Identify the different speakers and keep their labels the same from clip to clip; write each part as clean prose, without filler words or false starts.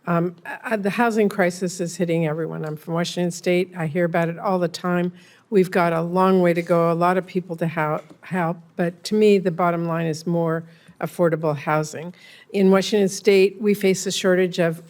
Speaker 1: The housing crisis is hitting everyone. I'm from Washington State. I hear about it all the time. We've got a long way to go, a lot of people to help, but to me, the bottom line is more affordable housing. In Washington State, we face a shortage of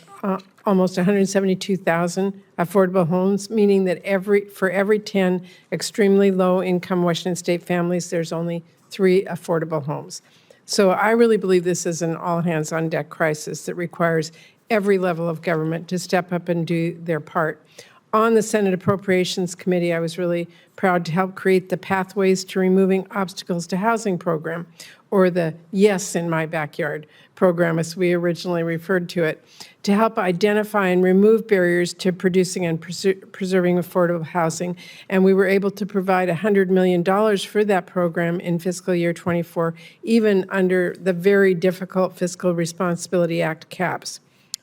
Speaker 1: almost 172,000 affordable homes, meaning that for every 10 extremely low-income Washington State families, there's only 3 affordable homes. So I really believe this is an all-hands-on-deck crisis that requires every level of government to step up and do their part. On the Senate Appropriations Committee, I was really proud to help create the Pathways to Removing Obstacles to Housing program, or the Yes in My Backyard program, as we originally referred to it, to help identify and remove barriers to producing and preserving affordable housing. And we were able to provide $100 million for that program in fiscal year 24, even under the very difficult Fiscal Responsibility Act caps.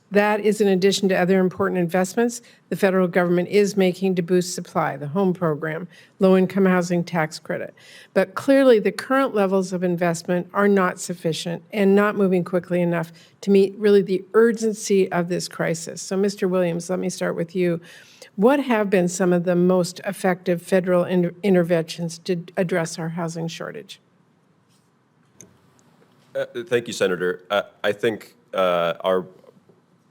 Speaker 1: That is in addition to other important investments the federal government is making to boost supply, the home program, low-income housing tax credit. But clearly, the current levels of investment are not sufficient and not moving quickly enough to meet really the urgency of this crisis. So, Mr. Williams, let me start with you. What have been some of the most effective federal interventions to address our housing shortage?
Speaker 2: Thank you, Senator. I think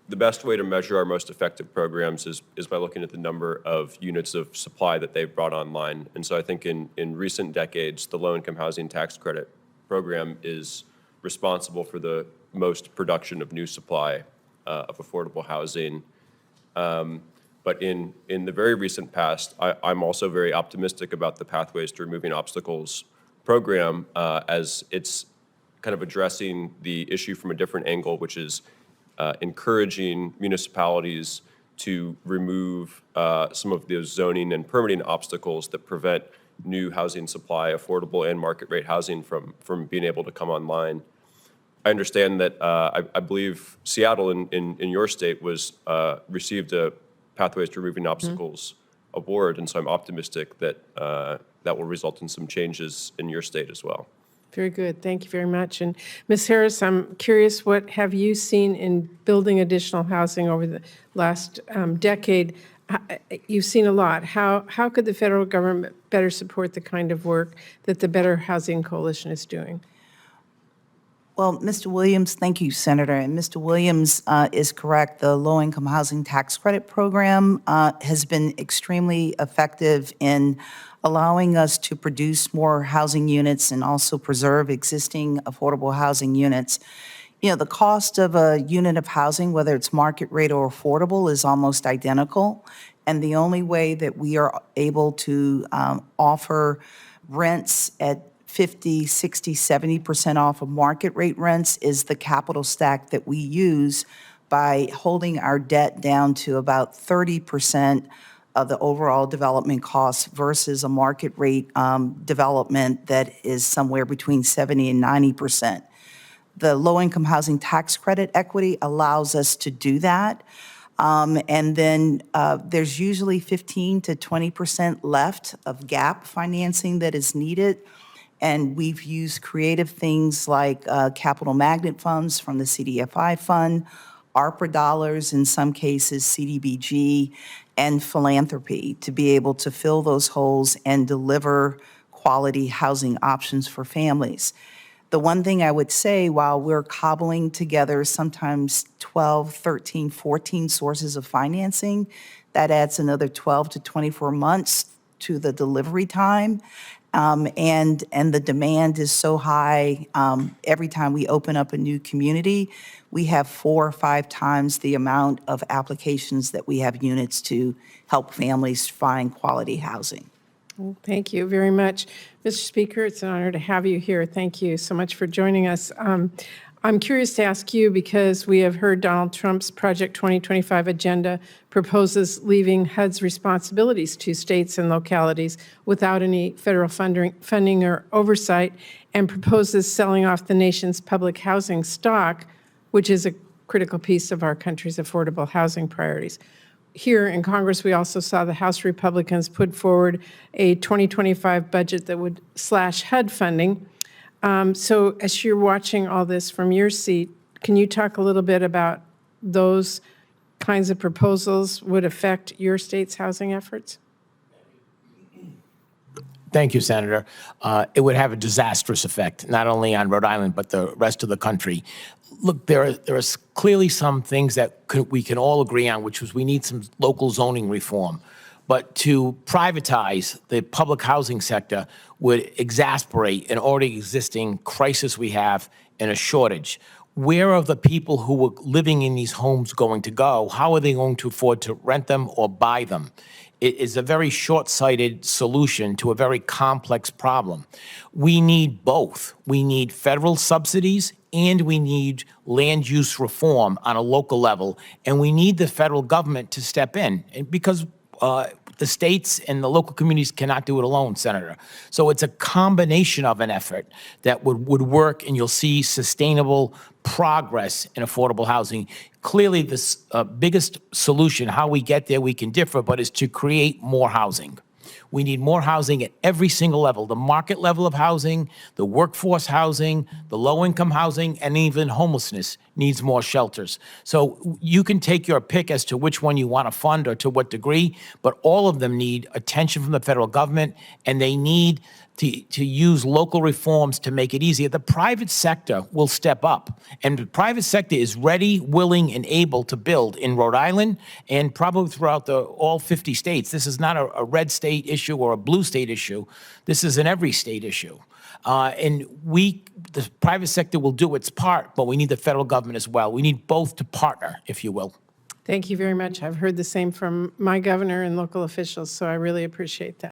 Speaker 2: the best way to measure our most effective programs is by looking at the number of units of supply that they've brought online. And so I think in recent decades, the low-income housing tax credit program is responsible for the most production of new supply of affordable housing. But in the very recent past, I'm also very optimistic about the Pathways to Removing Obstacles program as it's kind of addressing the issue from a different angle, which is encouraging municipalities to remove some of those zoning and permitting obstacles that prevent new housing supply, affordable and market rate housing from being able to come online. I understand that I believe Seattle in your state received a Pathways to Removing Obstacles award, and so I'm optimistic that that will result in some changes in your state as well.
Speaker 1: Very good. Thank you very much. And Ms. Harris, I'm curious, what have you seen in building additional housing over the last decade? You've seen a lot. How could the federal government better support the kind of work that the Better Housing Coalition is doing?
Speaker 3: Well, Mr. Williams, thank you, Senator. And Mr. Williams is correct. The low-income housing tax credit program has been extremely effective in allowing us to produce more housing units and also preserve existing affordable housing units. You know, the cost of a unit of housing, whether it's market rate or affordable, is almost identical. And the only way that we are able to offer rents at 50, 60, 70% off of market rate rents is the capital stack that we use by holding our debt down to about 30% of the overall development costs versus a market rate development that is somewhere between 70 and 90%. The low-income housing tax credit equity allows us to do that. And then there's usually 15 to 20% left of gap financing that is needed. And we've used creative things like capital magnet funds from the CDFI fund, ARPA dollars, in some cases CDBG, and philanthropy to be able to fill those holes and deliver quality housing options for families. The one thing I would say, while we're cobbling together sometimes 12, 13, 14 sources of financing, that adds another 12 to 24 months to the delivery time. And the demand is so high. Every time we open up a new community, we have 4 or 5 times the amount of applications that we have units to help families find quality housing.
Speaker 1: Thank you very much. Mr. Speaker, it's an honor to have you here. Thank you so much for joining us. I'm curious to ask you, because we have heard Donald Trump's Project 2025 agenda proposes leaving HUD's responsibilities to states and localities without any federal funding or oversight, and proposes selling off the nation's public housing stock, which is a critical piece of our country's affordable housing priorities. Here in Congress, we also saw the House Republicans put forward a 2025 budget that would slash HUD funding. So as you're watching all this from your seat, can you talk a little bit about those kinds of proposals would affect your state's housing efforts?
Speaker 4: Thank you, Senator. It would have a disastrous effect, not only on Rhode Island, but the rest of the country. Look, there are clearly some things that we can all agree on, which was we need some local zoning reform. But to privatize the public housing sector would exasperate an already existing crisis we have and a shortage. Where are the people who were living in these homes going to go? How are they going to afford to rent them or buy them? It is a very short-sighted solution to a very complex problem. We need both. We need federal subsidies and we need land use reform on a local level, and we need the federal government to step in, and because the states and the local communities cannot do it alone, Senator. So it's a combination of an effort that would work, and you'll see sustainable progress in affordable housing. Clearly, the biggest solution, how we get there, we can differ, but is to create more housing. We need more housing at every single level, the market level of housing, the workforce housing, the low-income housing, and even homelessness needs more shelters. So you can take your pick as to which one you want to fund or to what degree, but all of them need attention from the federal government, and they need to use local reforms to make it easier. The private sector will step up, and the private sector is ready, willing, and able to build in Rhode Island and probably throughout all 50 states. This is not a red state issue or a blue state issue. This is an every state issue. And the private sector will do its part, but we need the federal government as well. We need both to partner, if you will.
Speaker 1: Thank you very much. I've heard the same from my governor and local officials, so I really appreciate that.